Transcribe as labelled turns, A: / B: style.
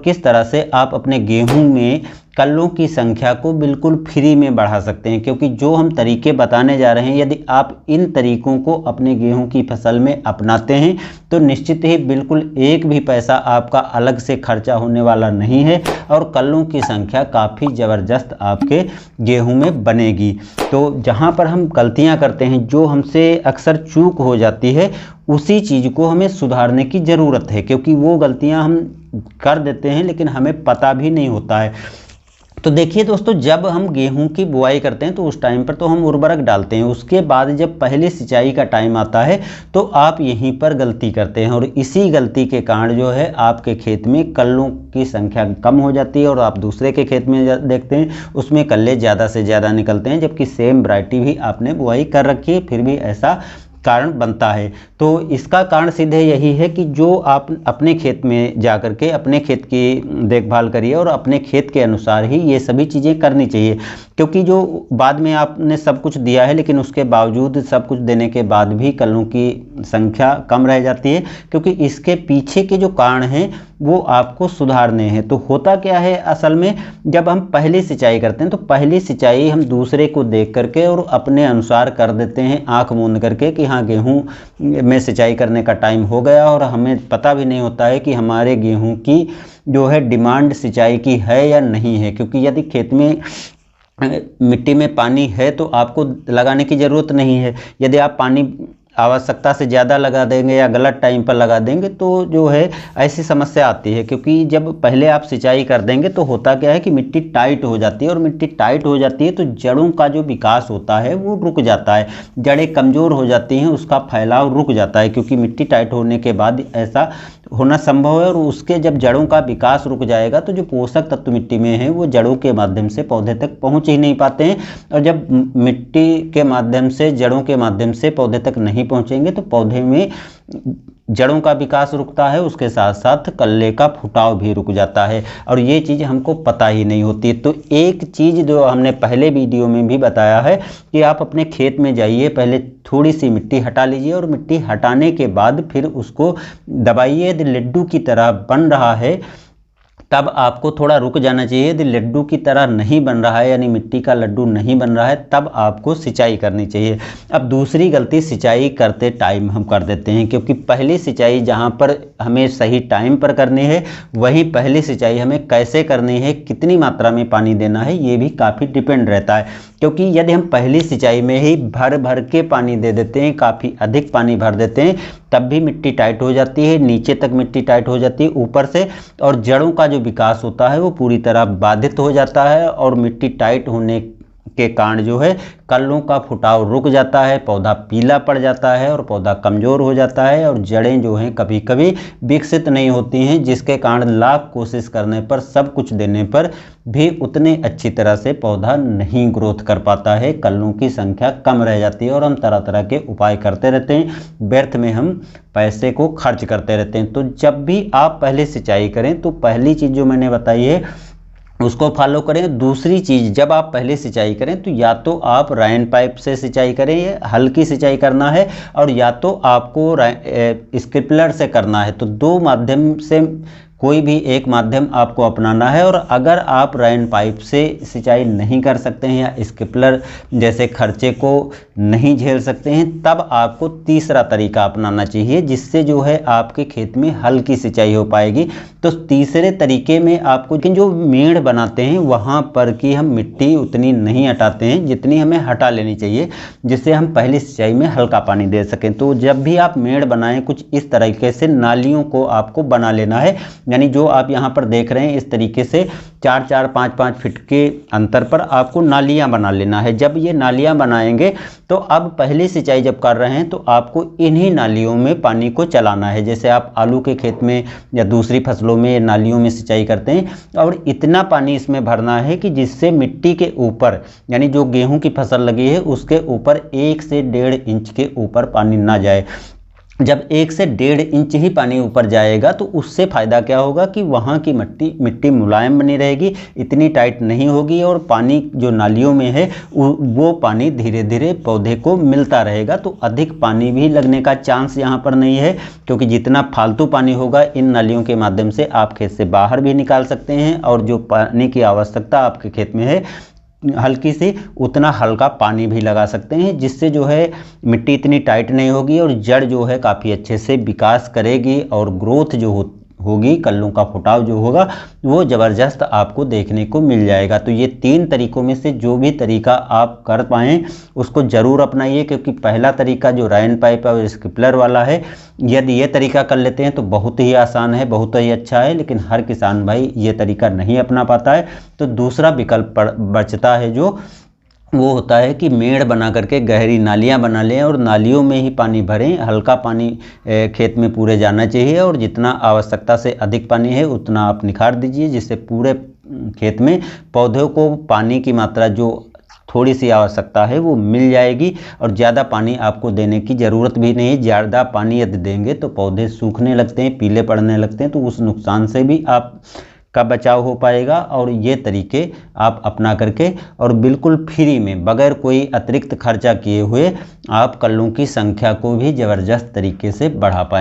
A: किस तरह से आप अपने गेहूं में कल्लों की संख्या को बिल्कुल फ्री में बढ़ा सकते हैं। क्योंकि जो हम तरीके बताने जा रहे हैं, यदि आप इन तरीकों को अपने गेहूं की फसल में अपनाते हैं तो निश्चित ही बिल्कुल एक भी पैसा आपका अलग से खर्चा होने वाला नहीं है और कल्लों की संख्या काफ़ी ज़बरदस्त आपके गेहूं में बनेगी। तो जहां पर हम गलतियां करते हैं, जो हमसे अक्सर चूक हो जाती है, उसी चीज़ को हमें सुधारने की ज़रूरत है। क्योंकि वो गलतियां हम कर देते हैं लेकिन हमें पता भी नहीं होता है। तो देखिए दोस्तों, जब हम गेहूं की बुआई करते हैं तो उस टाइम पर तो हम उर्वरक डालते हैं। उसके बाद जब पहली सिंचाई का टाइम आता है तो आप यहीं पर गलती करते हैं और इसी गलती के कारण जो है आपके खेत में कल्लों की संख्या कम हो जाती है और आप दूसरे के खेत में देखते हैं उसमें कल्ले ज़्यादा से ज़्यादा निकलते हैं, जबकि सेम वैरायटी भी आपने बुआई कर रखी है, फिर भी ऐसा कारण बनता है। तो इसका कारण सीधे यही है कि जो आप अपने खेत में जाकर के अपने खेत की देखभाल करिए और अपने खेत के अनुसार ही ये सभी चीज़ें करनी चाहिए। क्योंकि जो बाद में आपने सब कुछ दिया है लेकिन उसके बावजूद सब कुछ देने के बाद भी कल्लों की संख्या कम रह जाती है, क्योंकि इसके पीछे के जो कारण हैं वो आपको सुधारने हैं। तो होता क्या है असल में, जब हम पहली सिंचाई करते हैं तो पहली सिंचाई हम दूसरे को देख करके और अपने अनुसार कर देते हैं, आंख मूंद करके कि हाँ गेहूं में सिंचाई करने का टाइम हो गया, और हमें पता भी नहीं होता है कि हमारे गेहूं की जो है डिमांड सिंचाई की है या नहीं है। क्योंकि यदि खेत में मिट्टी में पानी है तो आपको लगाने की ज़रूरत नहीं है। यदि आप पानी आवश्यकता से ज़्यादा लगा देंगे या गलत टाइम पर लगा देंगे तो जो है ऐसी समस्या आती है। क्योंकि जब पहले आप सिंचाई कर देंगे तो होता क्या है कि मिट्टी टाइट हो जाती है, और मिट्टी टाइट हो जाती है तो जड़ों का जो विकास होता है वो रुक जाता है, जड़ें कमज़ोर हो जाती हैं, उसका फैलाव रुक जाता है। क्योंकि मिट्टी टाइट होने के बाद ऐसा होना संभव है, और उसके जब जड़ों का विकास रुक जाएगा तो जो पोषक तत्व मिट्टी में है वो जड़ों के माध्यम से पौधे तक पहुंच ही नहीं पाते हैं, और जब मिट्टी के माध्यम से जड़ों के माध्यम से पौधे तक नहीं पहुंचेंगे तो पौधे में जड़ों का विकास रुकता है, उसके साथ साथ कल्ले का फुटाव भी रुक जाता है, और ये चीज़ हमको पता ही नहीं होती। तो एक चीज़ जो हमने पहले वीडियो में भी बताया है कि आप अपने खेत में जाइए, पहले थोड़ी सी मिट्टी हटा लीजिए और मिट्टी हटाने के बाद फिर उसको दबाइए। यदि लड्डू की तरह बन रहा है तब आपको थोड़ा रुक जाना चाहिए। यदि लड्डू की तरह नहीं बन रहा है, यानी मिट्टी का लड्डू नहीं बन रहा है, तब आपको सिंचाई करनी चाहिए। अब दूसरी गलती सिंचाई करते टाइम हम कर देते हैं, क्योंकि पहली सिंचाई जहां पर हमें सही टाइम पर करनी है, वहीं पहली सिंचाई हमें कैसे करनी है, कितनी मात्रा में पानी देना है, ये भी काफ़ी डिपेंड रहता है। क्योंकि यदि हम पहली सिंचाई में ही भर भर के पानी दे देते हैं, काफ़ी अधिक पानी भर देते हैं, तब भी मिट्टी टाइट हो जाती है, नीचे तक मिट्टी टाइट हो जाती है ऊपर से, और जड़ों का जो विकास होता है वो पूरी तरह बाधित हो जाता है, और मिट्टी टाइट होने के कारण जो है कल्लों का फुटाव रुक जाता है, पौधा पीला पड़ जाता है और पौधा कमज़ोर हो जाता है, और जड़ें जो हैं कभी कभी विकसित नहीं होती हैं, जिसके कारण लाख कोशिश करने पर, सब कुछ देने पर भी उतने अच्छी तरह से पौधा नहीं ग्रोथ कर पाता है, कल्लों की संख्या कम रह जाती है, और हम तरह तरह के उपाय करते रहते हैं, व्यर्थ में हम पैसे को खर्च करते रहते हैं। तो जब भी आप पहले सिंचाई करें तो पहली चीज़ जो मैंने बताई है उसको फॉलो करें। दूसरी चीज़, जब आप पहले सिंचाई करें तो या तो आप रेन पाइप से सिंचाई करें, या हल्की सिंचाई करना है, और या तो आपको स्प्रिंकलर से करना है। तो दो माध्यम से कोई भी एक माध्यम आपको अपनाना है। और अगर आप रेन पाइप से सिंचाई नहीं कर सकते हैं या स्प्रिंकलर जैसे खर्चे को नहीं झेल सकते हैं, तब आपको तीसरा तरीका अपनाना चाहिए, जिससे जो है आपके खेत में हल्की सिंचाई हो पाएगी। तो तीसरे तरीके में आपको जो मेड़ बनाते हैं वहाँ पर की हम मिट्टी उतनी नहीं हटाते हैं जितनी हमें हटा लेनी चाहिए, जिससे हम पहली सिंचाई में हल्का पानी दे सकें। तो जब भी आप मेड़ बनाएं कुछ इस तरीके से नालियों को आपको बना लेना है, यानी जो आप यहाँ पर देख रहे हैं इस तरीके से 4-4, 5-5 फीट के अंतर पर आपको नालियाँ बना लेना है। जब ये नालियाँ बनाएंगे तो अब पहली सिंचाई जब कर रहे हैं तो आपको इन्हीं नालियों में पानी को चलाना है। जैसे आप आलू के खेत में या दूसरी फसलों में नालियों में सिंचाई करते हैं, और इतना पानी इसमें भरना है कि जिससे मिट्टी के ऊपर, यानी जो गेहूं की फसल लगी है उसके ऊपर 1 से 1.5 इंच के ऊपर पानी ना जाए। जब 1 से 1.5 इंच ही पानी ऊपर जाएगा तो उससे फ़ायदा क्या होगा कि वहाँ की मिट्टी मुलायम बनी रहेगी, इतनी टाइट नहीं होगी और पानी जो नालियों में है वो पानी धीरे धीरे पौधे को मिलता रहेगा। तो अधिक पानी भी लगने का चांस यहाँ पर नहीं है, क्योंकि जितना फालतू पानी होगा इन नालियों के माध्यम से आप खेत से बाहर भी निकाल सकते हैं, और जो पानी की आवश्यकता आपके खेत में है हल्की सी, उतना हल्का पानी भी लगा सकते हैं, जिससे जो है मिट्टी इतनी टाइट नहीं होगी और जड़ जो है काफ़ी अच्छे से विकास करेगी और ग्रोथ जो होगी, कल्लों का फुटाव जो होगा वो ज़बरदस्त आपको देखने को मिल जाएगा। तो ये 3 तरीकों में से जो भी तरीका आप कर पाएँ उसको ज़रूर अपनाइए, क्योंकि पहला तरीका जो रेन पाइप और स्प्रिंकलर वाला है, यदि ये तरीका कर लेते हैं तो बहुत ही आसान है, बहुत ही अच्छा है, लेकिन हर किसान भाई ये तरीका नहीं अपना पाता है। तो दूसरा विकल्प बचता है जो वो होता है कि मेड़ बना करके गहरी नालियाँ बना लें और नालियों में ही पानी भरें। हल्का पानी खेत में पूरे जाना चाहिए और जितना आवश्यकता से अधिक पानी है उतना आप निखार दीजिए, जिससे पूरे खेत में पौधों को पानी की मात्रा जो थोड़ी सी आवश्यकता है वो मिल जाएगी और ज़्यादा पानी आपको देने की ज़रूरत भी नहीं है। ज़्यादा पानी यदि देंगे तो पौधे सूखने लगते हैं, पीले पड़ने लगते हैं, तो उस नुकसान से भी आप का बचाव हो पाएगा। और ये तरीके आप अपना करके और बिल्कुल फ्री में बगैर कोई अतिरिक्त खर्चा किए हुए आप कल्लों की संख्या को भी ज़बरदस्त तरीके से बढ़ा पाएँ।